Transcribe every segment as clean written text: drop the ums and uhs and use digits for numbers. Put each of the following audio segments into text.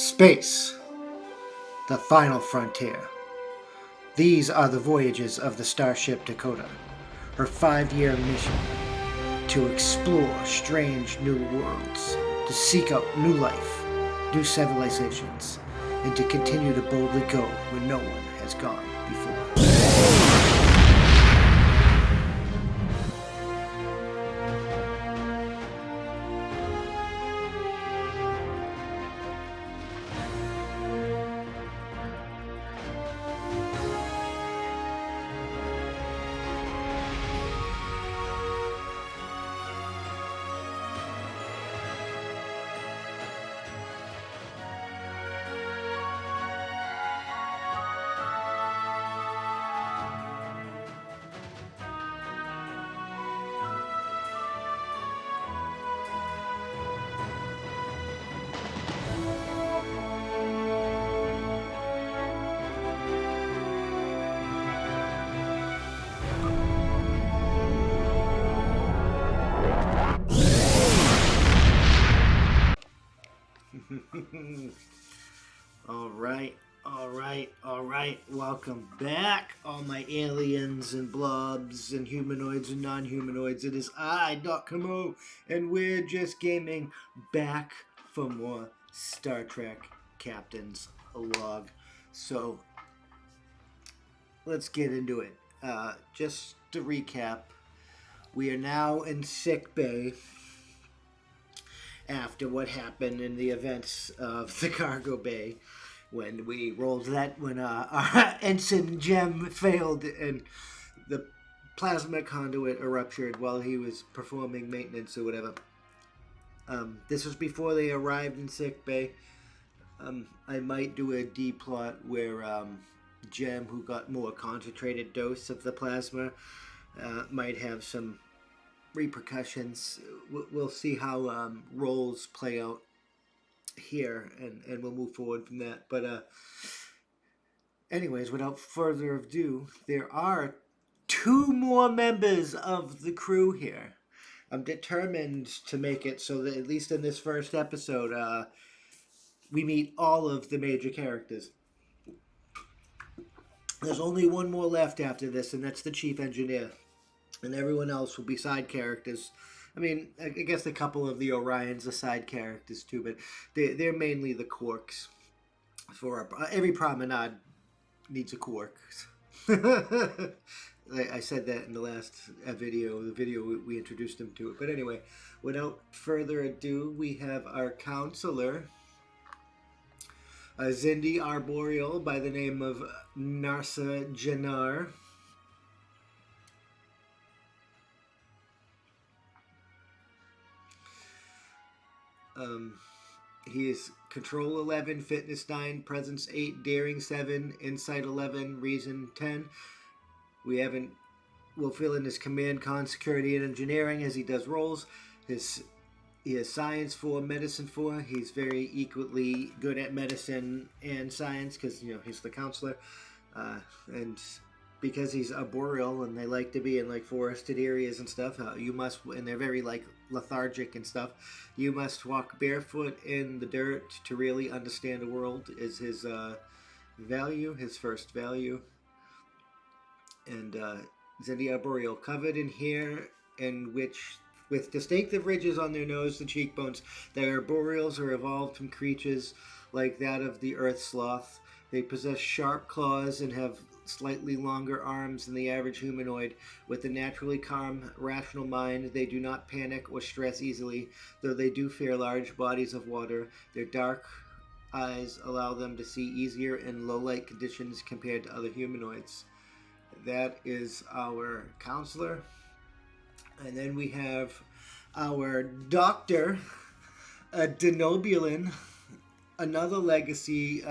Space, the final frontier. These are the voyages of the starship Dakota, her 5-year mission to explore strange new worlds, to seek out new life, new civilizations, and to continue to boldly go where no one has gone before. All right. Welcome back, all my aliens and blobs and humanoids and non-humanoids. It is I, Dakota, and we're just gaming back for more Star Trek Captain's Log. So, let's get into it. Just to recap, we are now in sickbay after what happened in the events of the cargo bay when our ensign gem failed and the plasma conduit erupted while he was performing maintenance or whatever. This was before they arrived in sickbay. I might do a D plot where Gem, who got more concentrated dose of the plasma, might have some repercussions. We'll see how roles play out here, and we'll move forward from that. But anyways, without further ado, there are 2 more members of the crew here. I'm determined to make it so that at least in this first episode, we meet all of the major characters. There's only one more left after this, and that's the chief engineer. And everyone else will be side characters. I mean, I guess a couple of the Orions are side characters too, but they're mainly the quarks. For every promenade needs a quark. I said that in the last video, we introduced them to it. But anyway, without further ado, we have our counselor, a Xindi arboreal by the name of Narsa Janar. He is Control 11, Fitness 9, Presence 8, Daring 7, Insight 11, Reason 10. We'll fill in his Command, Con, Security, and Engineering as he does roles. He has Science 4, Medicine 4. He's very equally good at medicine and science because, he's the counselor. And because he's arboreal and they like to be in like forested areas and stuff, and they're very like lethargic and stuff, you must walk barefoot in the dirt to really understand the world is his his first value. And Xindi arboreal, covered in hair and with distinctive ridges on their nose and cheekbones. Their arboreals are evolved from creatures like that of the earth sloth. They possess sharp claws and have slightly longer arms than the average humanoid. With a naturally calm, rational mind, they do not panic or stress easily, though they do fear large bodies of water. Their dark eyes allow them to see easier in low-light conditions compared to other humanoids. That is our counselor. And then we have our doctor, a Denobulin, another legacy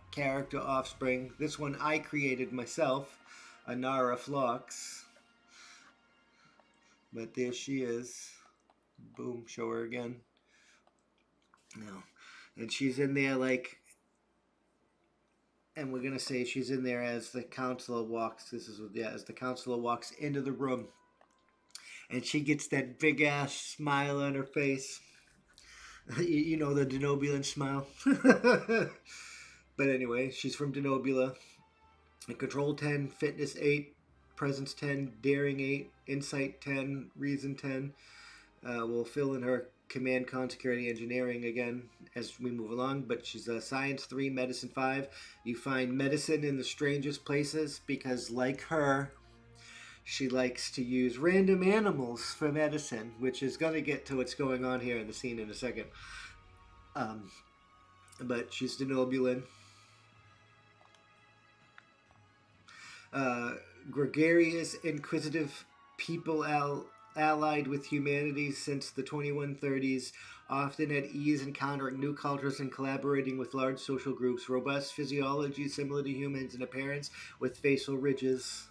character offspring. This one I created myself, Anara Phlox. But there she is. Boom, show her again. No. And she's in there and we're gonna say she's in there as the counselor walks. As the counselor walks into the room. And she gets that big ass smile on her face. You know the Denobulan smile. But anyway, she's from Denobula. Control 10, Fitness 8, Presence 10, Daring 8, Insight 10, Reason 10. We'll fill in her command, con, security, engineering again as we move along, but she's a science 3, medicine 5. You find medicine in the strangest places because, like her, she likes to use random animals for medicine, which is going to get to what's going on here in the scene in a second. But she's Denobulan. Gregarious, inquisitive people allied with humanity since the 2130s, often at ease encountering new cultures and collaborating with large social groups. Robust physiology similar to humans in appearance with facial ridges.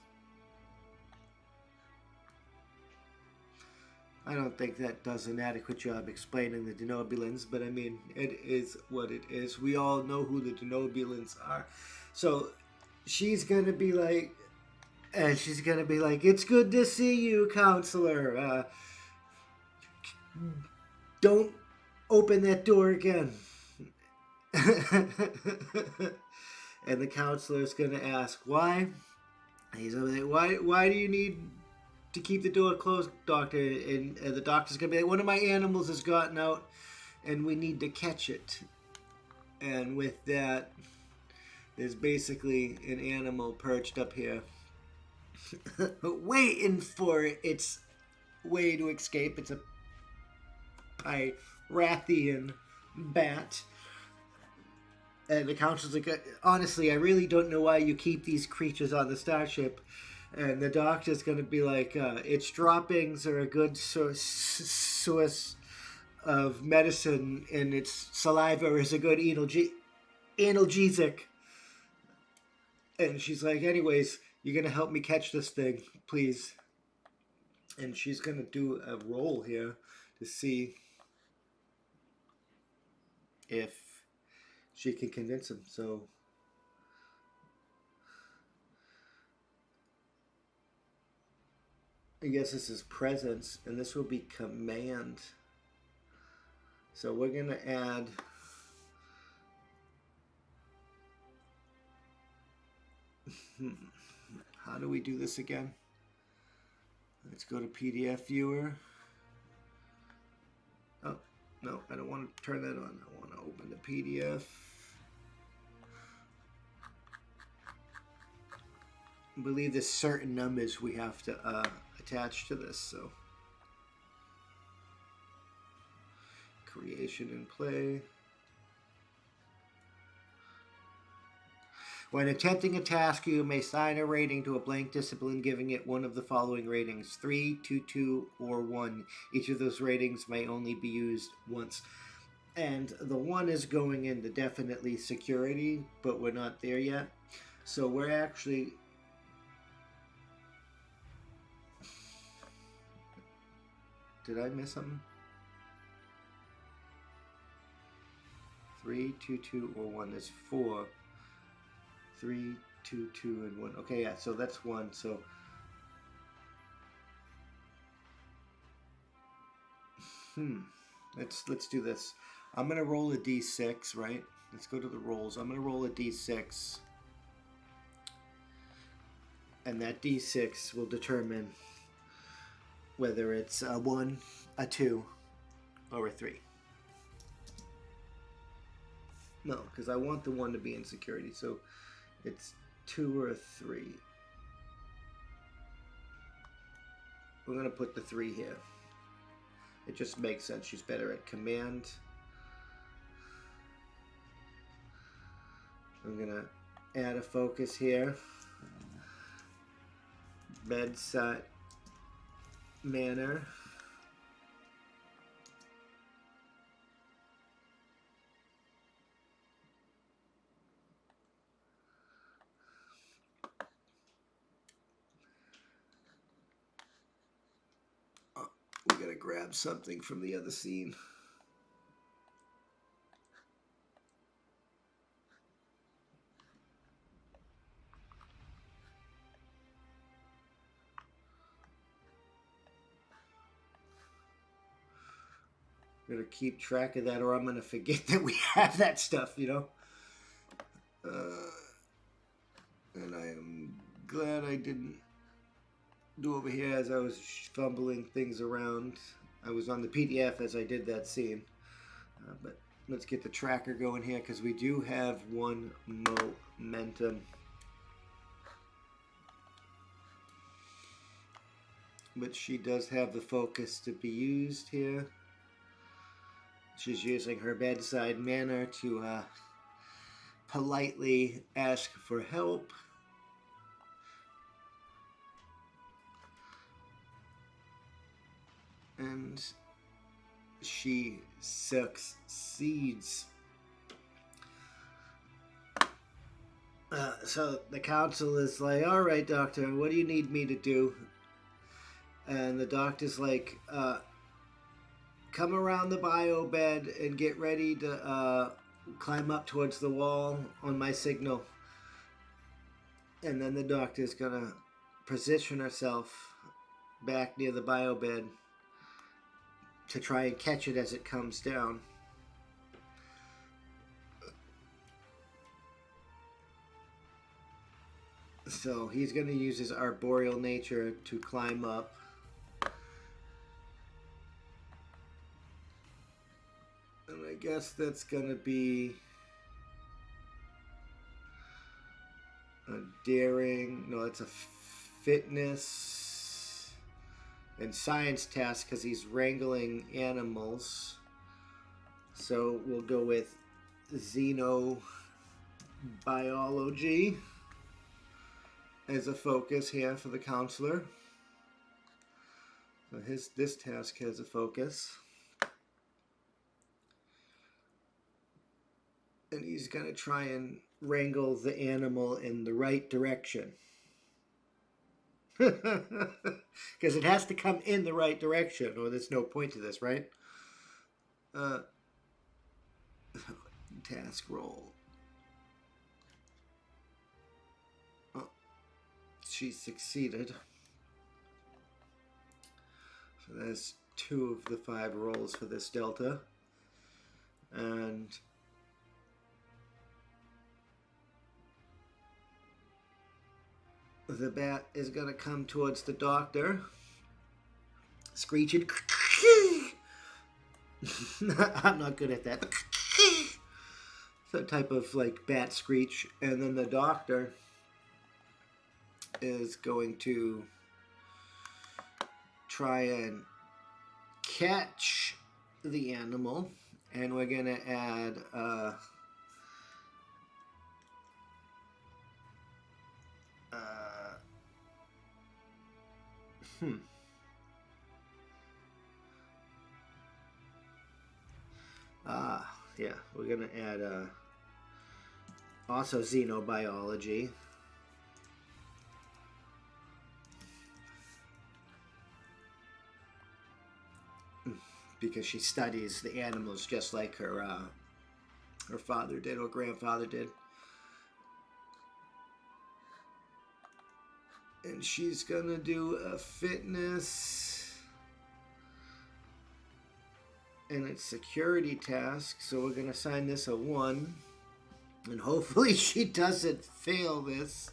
I don't think that does an adequate job explaining the Denobulans, but I mean, it is what it is. We all know who the Denobulans are. So she's going to be like, it's good to see you, counselor. Don't open that door again. And the counselor is going to ask, why? He's going to be like, why do you need to keep the door closed, doctor? And the doctor's going to be like, one of my animals has gotten out and we need to catch it. And with that, there's basically an animal perched up here waiting for its way to escape. It's a Pyrathian Bat. And the council's like, honestly, I really don't know why you keep these creatures on the starship. And the doctor's going to be like, its droppings are a good source of medicine, and its saliva is a good analgesic. And she's like, anyways, you're going to help me catch this thing, please. And she's going to do a roll here to see if she can convince him. So I guess this is presence, and this will be command. So we're going to add how do we do this again? Let's go to PDF viewer. Oh, no, I don't want to turn that on. I want to open the PDF. I believe there's certain numbers we have to attach to this. So creation and play. When attempting a task, you may assign a rating to a blank discipline, giving it one of the following ratings: 3, 2, 2, or 1. Each of those ratings may only be used once. And the 1 is going into definitely security, but we're not there yet. So we're actually... Did I miss something? 3, 2, 2, or 1 is 4. 3, 2, 2, and 1. Okay, yeah, so that's 1. So let's do this. I'm gonna roll a d6, right? Let's go to the rolls. I'm gonna roll a d6, and that d6 will determine whether it's a 1, a 2, or a 3. No, because I want the 1 to be in security, so it's 2 or a 3. We're going to put the 3 here. It just makes sense. She's better at command. I'm going to add a focus here. Bedside manner. We gotta grab something from the other scene. I'm gonna keep track of that, or I'm gonna forget that we have that stuff, you know. And I am glad I didn't do over here as I was fumbling things around. I was on the PDF as I did that scene. But let's get the tracker going here because we do have one momentum. But she does have the focus to be used here. She's using her bedside manner to politely ask for help. And she succeeds. So the council is like, all right, doctor, what do you need me to do? And the doctor's like, come around the bio bed and get ready to climb up towards the wall on my signal. And then the doctor's gonna position herself back near the bio bed to try and catch it as it comes down. So he's going to use his arboreal nature to climb up. And I guess that's going to be a daring, no, it's a fitness and science task because he's wrangling animals. So we'll go with xenobiology as a focus here for the counselor. So this task has a focus. And he's going to try and wrangle the animal in the right direction. Because it has to come in the right direction, or there's no point to this, right? Task roll. Oh, she succeeded. So that's 2 of the 5 rolls for this delta. And the bat is going to come towards the doctor, screeching. I'm not good at that. That type of like bat screech. And then the doctor is going to try and catch the animal. And we're going to add yeah, we're going to add also xenobiology. Because she studies the animals just like her father did or grandfather did. And she's going to do a fitness and it's security task, so we're going to assign this a 1, and hopefully she doesn't fail this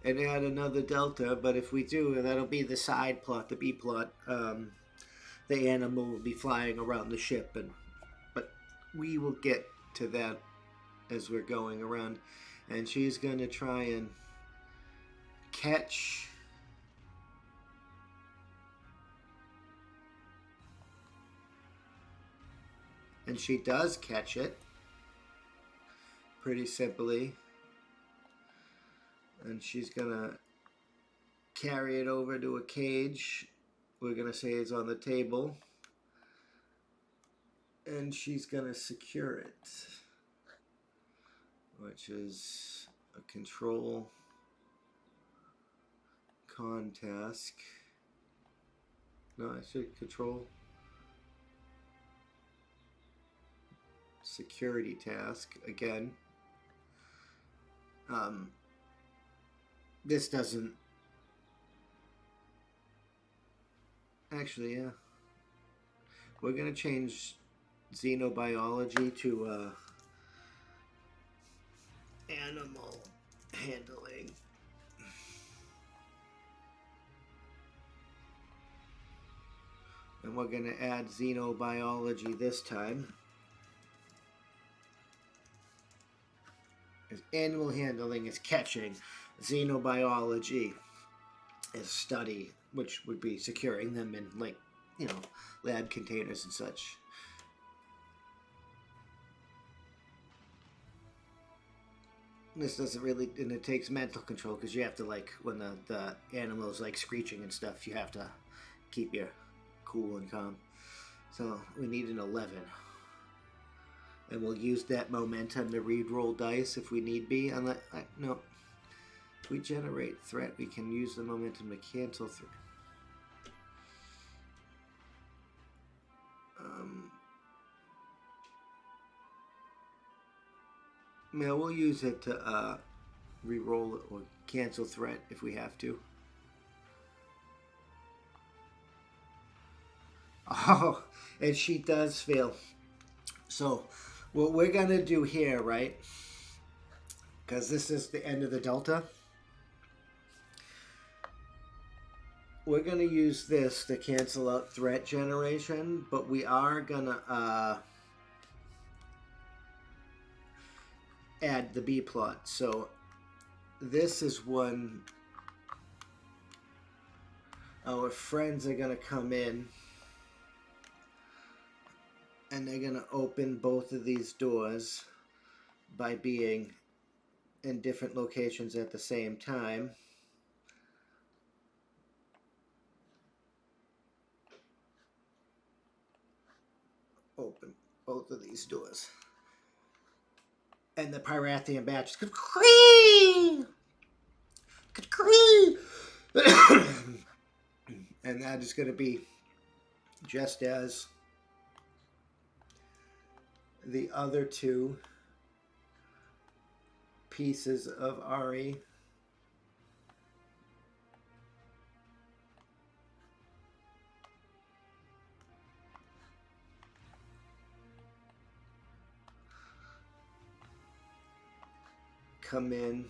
and add another delta, but if we do, that'll be the side plot, the B plot. The animal will be flying around the ship, but we will get to that as we're going around. And she's going to try and catch and she does catch it pretty simply, and she's gonna carry it over to a cage. We're gonna say it's on the table, and she's gonna secure it, which is a control con task. No, I should control security task again. This doesn't actually, yeah. We're gonna change xenobiology to animal handling. And we're going to add xenobiology this time. As animal handling is catching, xenobiology is study, which would be securing them in, like, you know, lab containers and such. This doesn't really, and it takes mental control because you have to, like, when the animal's like screeching and stuff, you have to keep your cool and calm. So we need an 11. And we'll use that momentum to re-roll dice if we need be. Unless, no. If we generate threat, we can use the momentum to cancel threat. Yeah, we'll use it to re-roll or cancel threat if we have to. Oh, and she does fail. So, what we're going to do here, right, because this is the end of the delta, we're going to use this to cancel out threat generation, but we are going to add the B plot. So, this is when our friends are going to come in. And they're going to open both of these doors by being in different locations at the same time. Open both of these doors. And the Pyrathian Bat just goes, "Cree! Cree!" And that is going to be just as the other two pieces of Ari come in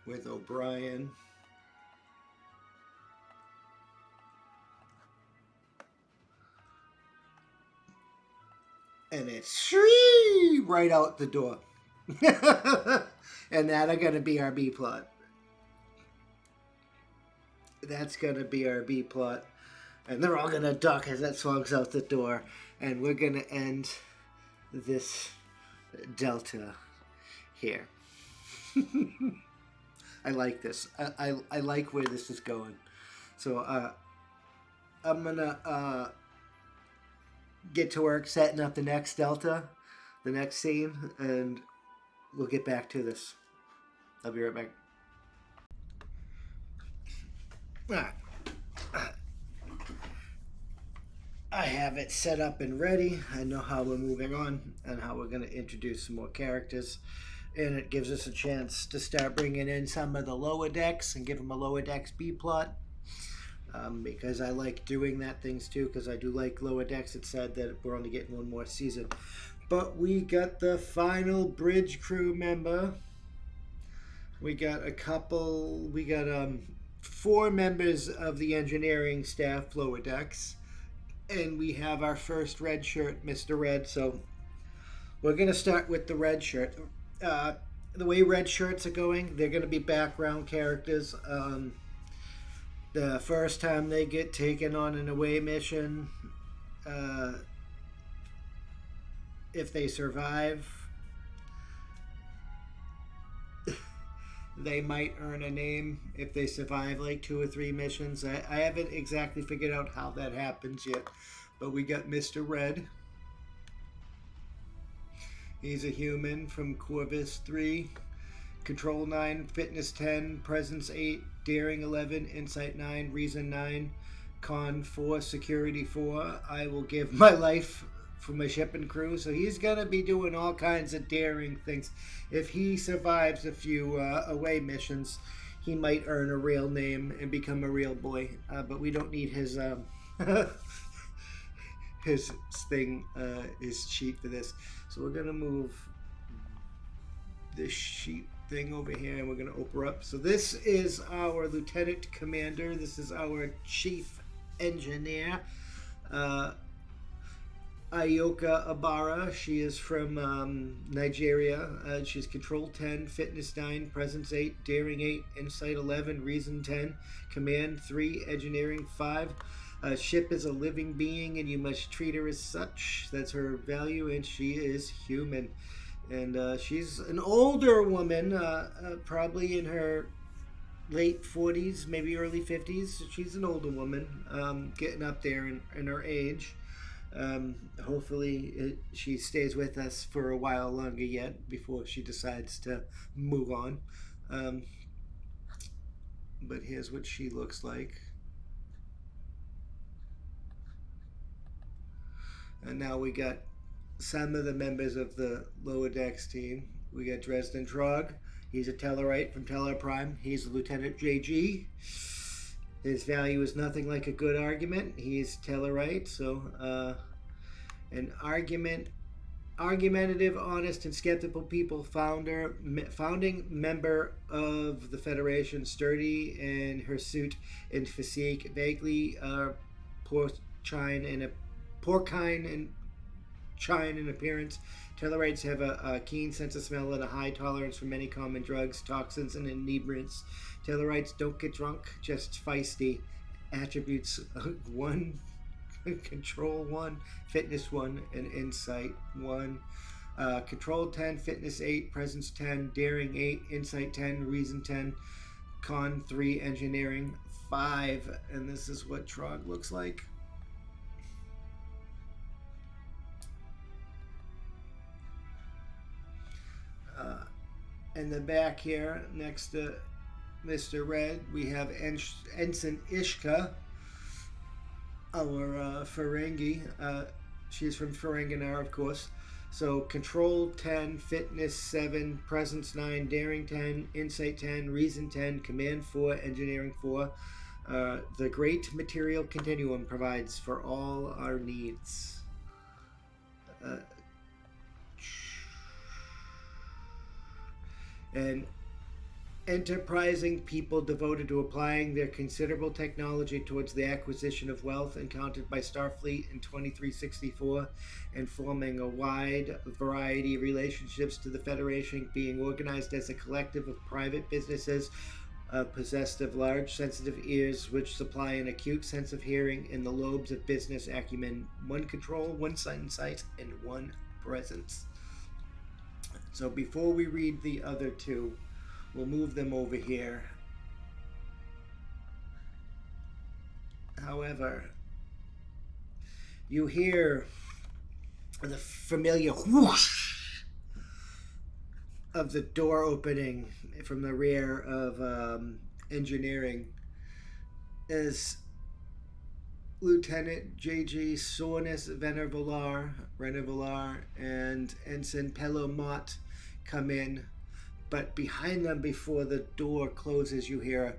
with O'Brien. And it's right out the door. And that are going to be our B plot. That's going to be our B plot. And they're all going to duck as that swings out the door. And we're going to end this delta here. I like this. I like where this is going. So I'm going to get to work setting up the next delta, the next scene, and we'll get back to this. I'll be right back. Alright. I have it set up and ready. I know how we're moving on and how we're going to introduce some more characters. And it gives us a chance to start bringing in some of the lower decks and give them a lower decks B plot. Because I like doing that things too, because I do like lower decks. It's sad that we're only getting one more season. But we got the final bridge crew member. We got we got 4 members of the engineering staff, lower decks. And we have our first red shirt, Mr. Red. So we're going to start with the red shirt. The way red shirts are going, they're going to be background characters. The first time they get taken on an away mission, if they survive, they might earn a name if they survive like 2 or 3 missions. I haven't exactly figured out how that happens yet, but we got Mr. Red. He's a human from Corvus 3. Control 9, Fitness 10, Presence 8, Daring 11, Insight 9, Reason 9, Con 4, Security 4. I will give my life for my ship and crew. So he's going to be doing all kinds of daring things. If he survives a few away missions, he might earn a real name and become a real boy. But we don't need his his thing, his sheet for this. So we're gonna move this sheet thing over here, and we're gonna open up. So this is our lieutenant commander. This is our chief engineer. Ayoka Abara. She is from Nigeria. She's Control 10, Fitness 9, Presence 8, Daring 8, Insight 11, Reason 10, Command 3, Engineering 5. Ship is a living being, and you must treat her as such. That's her value, and she is human. And she's an older woman, probably in her late 40s, maybe early 50s. She's an older woman, getting up there in her age. Hopefully she stays with us for a while longer yet before she decides to move on. But here's what she looks like. And now we got some of the members of the lower decks team. We got Dresden Trog. He's a Tellarite from Tellar Prime. He's Lieutenant JG. His value is nothing like a good argument. He's Tellarite, so an argumentative, honest, and skeptical people. Founding member of the Federation, sturdy in hirsute and physique, vaguely porcine in appearance. Tellarites have a keen sense of smell and a high tolerance for many common drugs, toxins, and inebriants. Tellarites don't get drunk, just feisty. Attributes 1, Control 1, Fitness 1, and Insight 1. Control 10, Fitness 8, Presence 10, Daring 8, Insight 10, Reason 10, Con 3, Engineering 5. And this is what Trog looks like. In the back here, next to Mr. Red, we have Ensign Ishka, our Ferengi. She's from Ferenginar, of course. So Control 10, Fitness 7, Presence 9, Daring 10, Insight 10, Reason 10, Command 4, Engineering 4. The great material continuum provides for all our needs. And enterprising people devoted to applying their considerable technology towards the acquisition of wealth encountered by Starfleet in 2364 and forming a wide variety of relationships to the Federation, being organized as a collective of private businesses possessed of large sensitive ears which supply an acute sense of hearing in the lobes of business acumen, 1 control, 1 insight, and 1 presence. So before we read the other two, we'll move them over here. However, you hear the familiar whoosh of the door opening from the rear of engineering as Lieutenant J.G. Sornis Renevalar and Ensign Pello Mott come in. But behind them, before the door closes, you hear a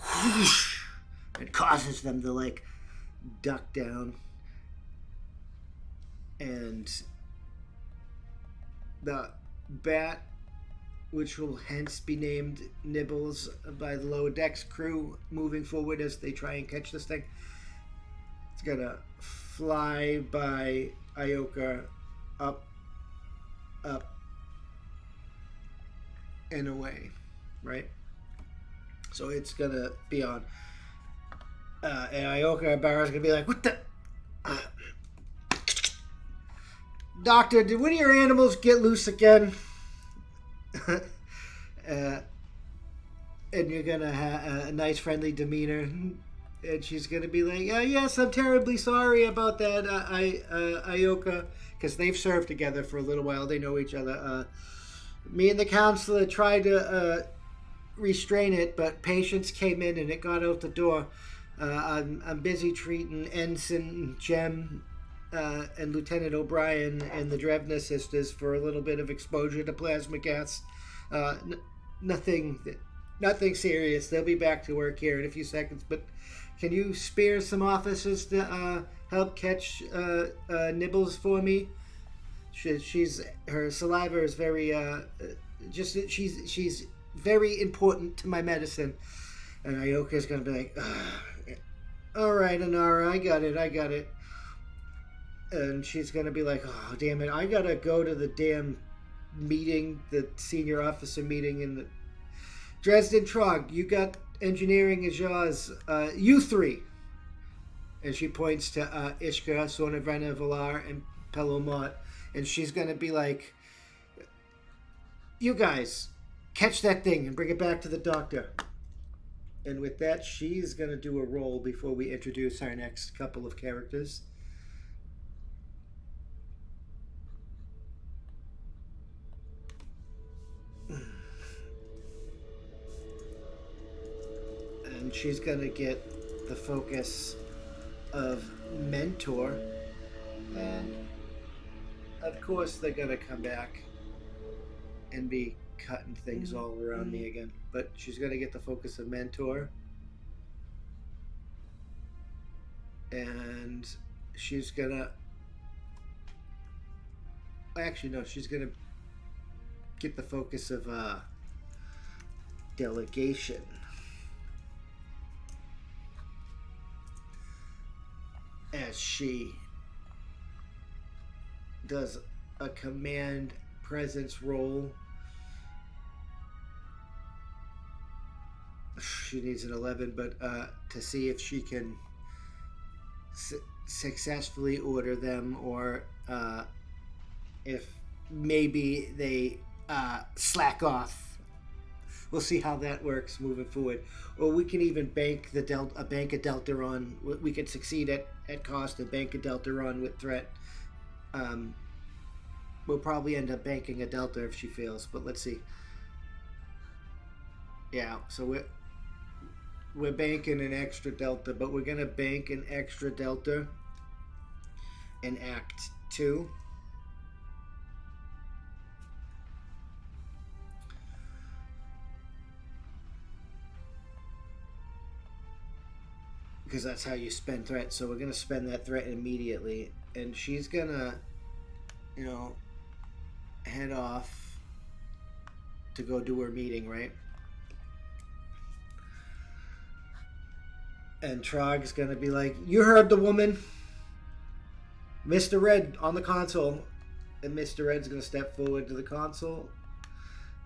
whoosh. It causes them to duck down. And the bat, which will hence be named Nibbles by the lower decks crew moving forward as they try and catch this thing, it's gonna fly by Ayoka up, and away, right? So it's gonna be on. And Ayoka Barra's gonna be like, "What the? Doctor, did one of your animals get loose again?" And you're gonna have a nice, friendly demeanor. And she's going to be like, yes, I'm terribly sorry about that, Ayoka. Because they've served together for a little while. They know each other. Me and the counselor tried to restrain it, but patients came in and it got out the door. I'm busy treating Ensign Jem and Lieutenant O'Brien and the Drevna sisters for a little bit of exposure to plasma gas. Nothing Nothing serious. They'll be back to work here in a few seconds. But can you spare some officers to help catch Nibbles for me? She's her saliva is very just she's very important to my medicine. And Ioka's gonna be like, all right, Anara, I got it. And she's gonna be like, oh damn it, I gotta go to the damn meeting, the senior officer meeting in the Dresden Trog. You got engineering is yours. You three. And she points to Ishka, Sornavrena, Valar, and Pelomot. And she's going to be like, you guys, catch that thing and bring it back to the doctor. And with that, she's going to do a roll before we introduce our next couple of characters. And she's going to get the focus of mentor. And of course they're going to come back and be cutting things all around me again. But she's going to get the focus of mentor. And she's going to... Actually, no, she's going to get the focus of delegation. As she does a command presence roll. She needs an 11, but to see if she can successfully order them, or if maybe they slack off. We'll see how that works moving forward. Or we can even bank a bank a delta on. We could succeed at cost and bank a delta on with threat. We'll probably end up banking a delta if she fails, but let's see. Yeah, so we're banking an extra delta, but we're gonna bank an extra delta in Act 2. Because that's how you spend threat. So we're going to spend that threat immediately. And she's going to, head off to go do her meeting, right? And Trog's going to be like, you heard the woman. Mr. Red on the console. And Mr. Red's going to step forward to the console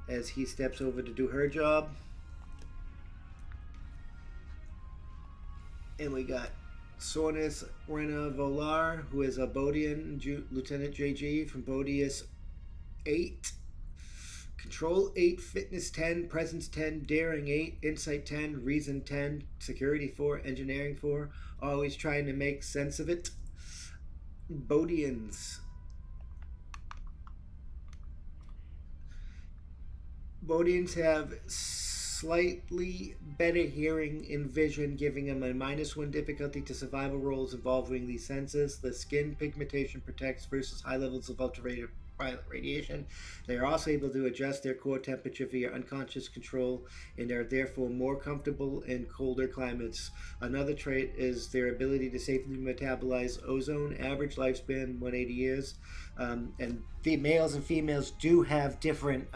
as he steps over to do her job. And we got Sornis Rena Volar, who is a Bodian Lieutenant JG from Bodius 8. Control 8, Fitness 10, Presence 10, Daring 8, Insight 10, Reason 10, Security 4, Engineering 4. Always trying to make sense of it. Bodians. Bodians have slightly better hearing and vision, giving them a -1 difficulty to survival rolls involving these senses. The skin pigmentation protects versus high levels of ultraviolet radiation. They are also able to adjust their core temperature via unconscious control and are therefore more comfortable in colder climates. Another trait is their ability to safely metabolize ozone. Average lifespan 180 years. And the males and females do have different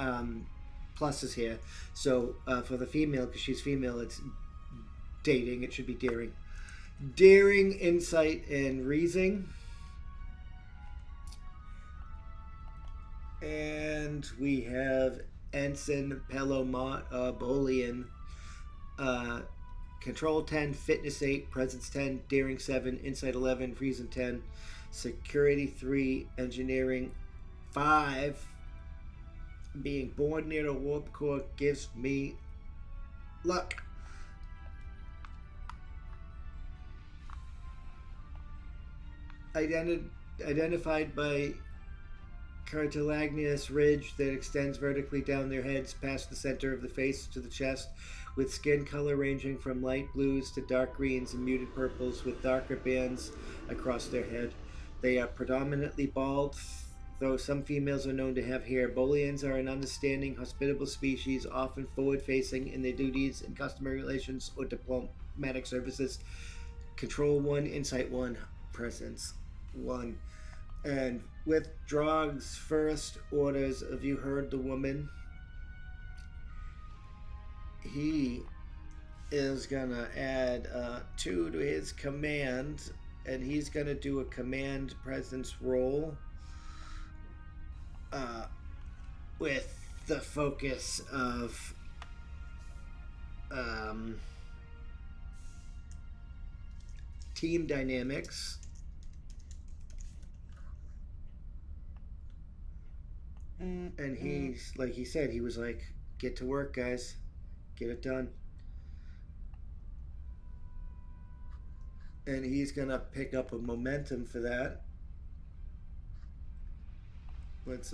pluses here. So for the female, because she's female, it's dating. It should be daring. Daring, insight, and reason. And we have Ensign Pelomot Bolian. Control 10, Fitness 8, Presence 10, Daring 7, Insight 11, Reason 10, Security 3, Engineering 5. Being born near the warp core gives me luck. Identified by cartilaginous ridge that extends vertically down their heads past the center of the face to the chest, with skin color ranging from light blues to dark greens and muted purples with darker bands across their head. They are predominantly bald, Though some females are known to have hair, Bolians are an understanding, hospitable species, often forward-facing in their duties in customer relations or diplomatic services. Control 1, Insight 1, Presence 1. And with Drog's first orders of You Heard the Woman, he is going to add 2 to his command, and he's going to do a command presence roll with the focus of team dynamics. And he's, like he said, he was like, get to work, guys. Get it done. And he's going to pick up a momentum for that. Let's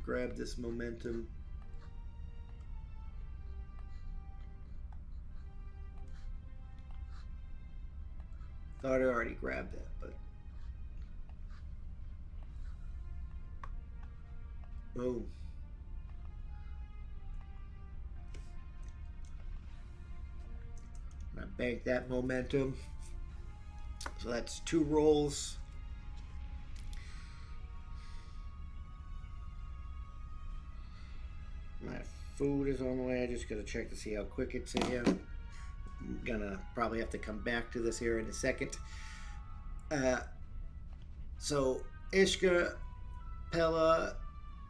grab this momentum. Thought I already grabbed that, but oh. I bank that momentum. So that's 2 rolls. My food is on the way. I just gotta check to see how quick it's in here. I'm gonna probably have to come back to this here in a second. So Ishka, Pella,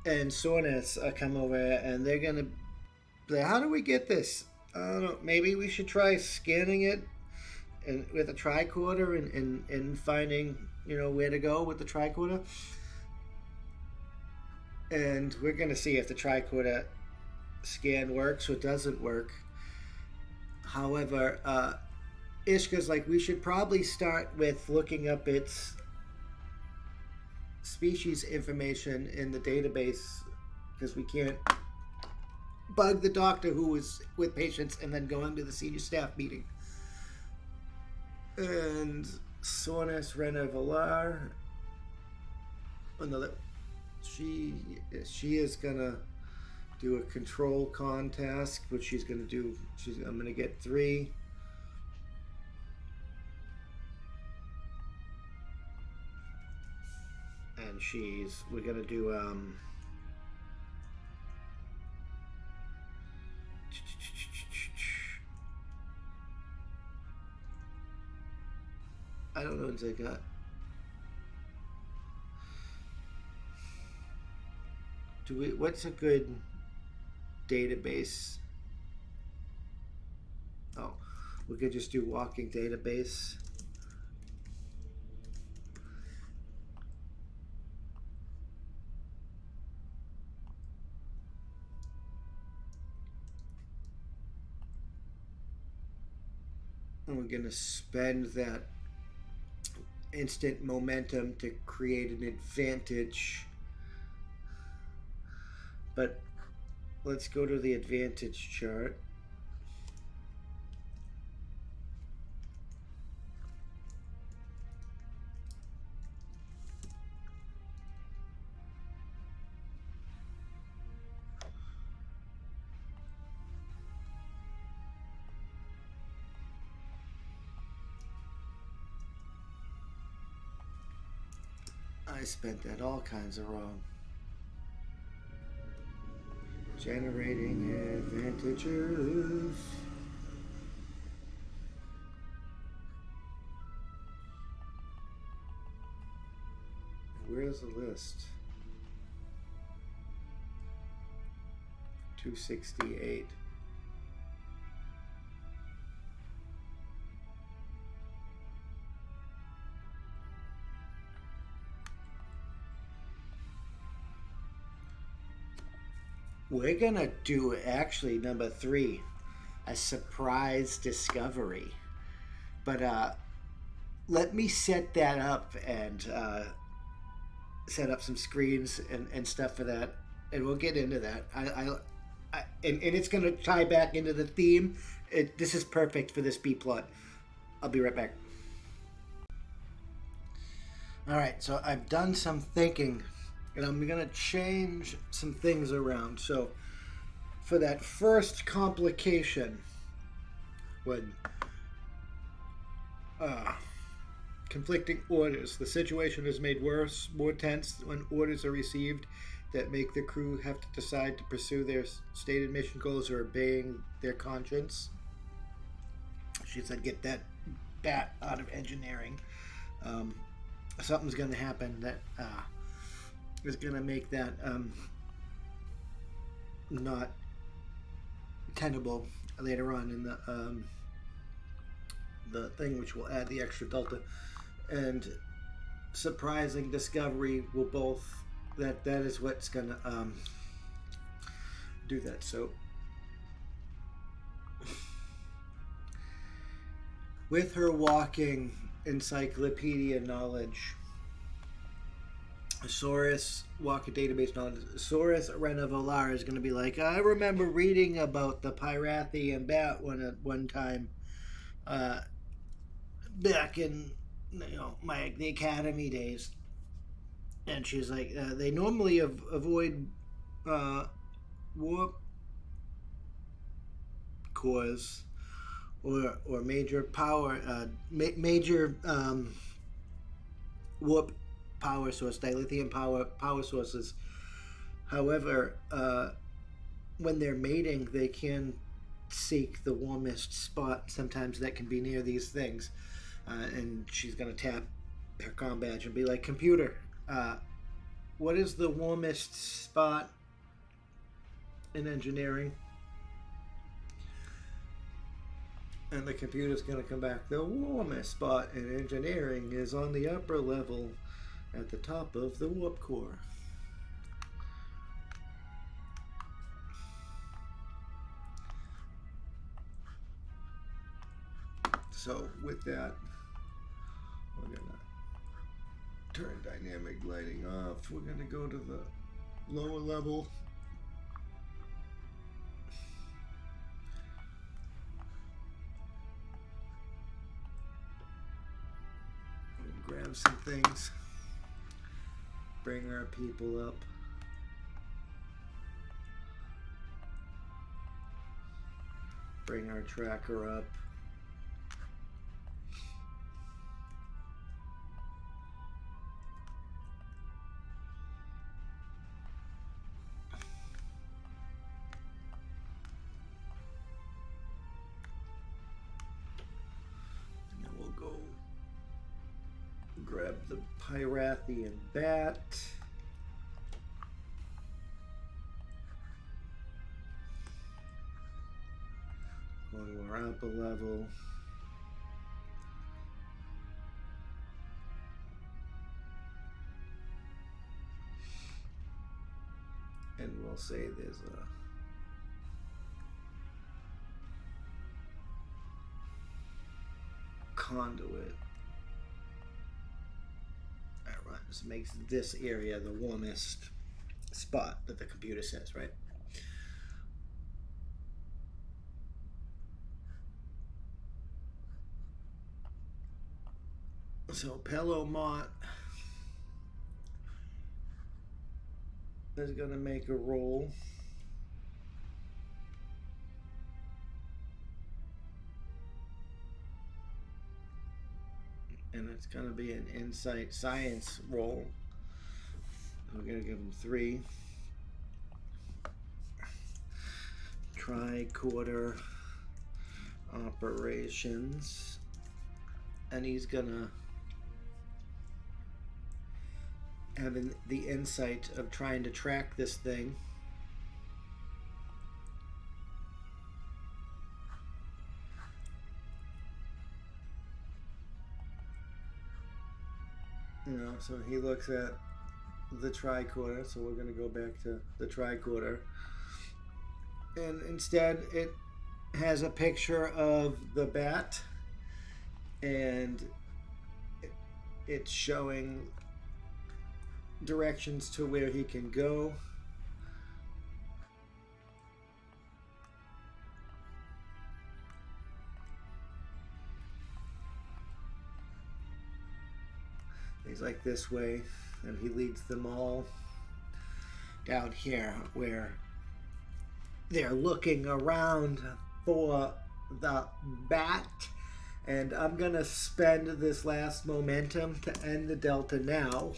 and Sornes come over and they're gonna say, how do we get this? I don't know, maybe we should try scanning it and with a tricorder and finding, you know, where to go with the tricorder. And we're gonna see if the tricorder scan works or doesn't work. However, Ishka's like, we should probably start with looking up its species information in the database, because we can't bug the doctor who was with patients and then going to the senior staff meeting. And Sornes Renevalar, another, she is gonna do a control con task, which she's gonna do. I'm gonna get 3. And we're gonna do I don't know what I got. What's a good database? Oh, we could just do walking database. And we're gonna spend that instant momentum to create an advantage. But let's go to the advantage chart. I spent that all kinds of wrong. Generating advantages. Where's the list? 268. We're gonna do actually number 3, a surprise discovery. But let me set that up and set up some screens and stuff for that, and we'll get into that. And it's gonna tie back into the theme. This is perfect for this B plot. I'll be right back. All right, so I've done some thinking, and I'm gonna change some things around. So for that first complication, when uh, conflicting orders, the situation is made worse, more tense when orders are received that make the crew have to decide to pursue their stated mission goals or obeying their conscience. She said, "Get that bat out of engineering." Um, Something's going to happen that is going to make that not tenable later on in the thing, which will add the extra delta. And surprising discovery will both that is what's going to do that. So with her walking encyclopedia knowledge, Saurus walking database knowledge, Saurus Renovolar is going to be like, I remember reading about the Pyrathian Bat one time, uh, back in the academy days, and she's like, they normally avoid warp cores or major power major warp power source, dilithium power sources. However, when they're mating, they can seek the warmest spot. Sometimes that can be near these things, and she's gonna tap her comm badge and be like, "Computer, what is the warmest spot in engineering?" And the computer's going to come back. The warmest spot in engineering is on the upper level at the top of the warp core. So with that, we're going to turn dynamic lighting off. We're going to go to the lower level. Grab some things, bring our people up, bring our tracker up, and then we'll go grab the Pyrathian Bat. Go to our upper level. And we'll say there's a conduit that runs, makes this area the warmest spot that the computer says, right? So Pelomont is going to make a roll. And it's going to be an insight science roll. We're going to give him 3. Tricorder operations. And he's going to have the insight of trying to track this thing. So he looks at the tricorder, so we're going to go back to the tricorder. And instead, it has a picture of the bat, and it's showing directions to where he can go. He's like this way, and he leads them all down here where they're looking around for the bat. And I'm going to spend this last momentum to end the delta now.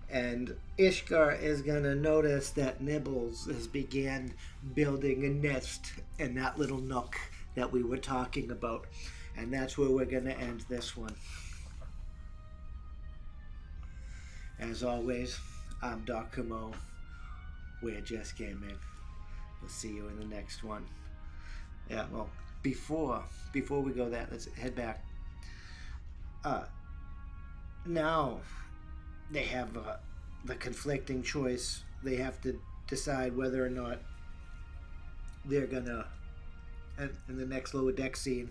And Ishkar is going to notice that Nibbles has began building a nest in that little nook that we were talking about. And that's where we're going to end this one. As always, I'm Doc Camo. We're just gaming. We'll see you in the next one. Yeah, well, before we go that, let's head back. Now they have the conflicting choice. They have to decide whether or not they're gonna, in the next lower deck scene,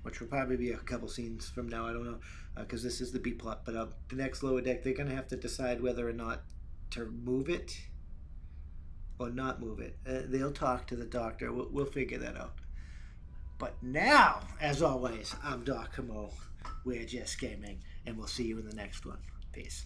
which will probably be a couple scenes from now, I don't know, because this is the B plot, but the next lower deck, they're gonna have to decide whether or not to move it or not move it. They'll talk to the doctor. We'll figure that out. But now, as always, I'm Doc Camo. We're just gaming, and we'll see you in the next one. Peace.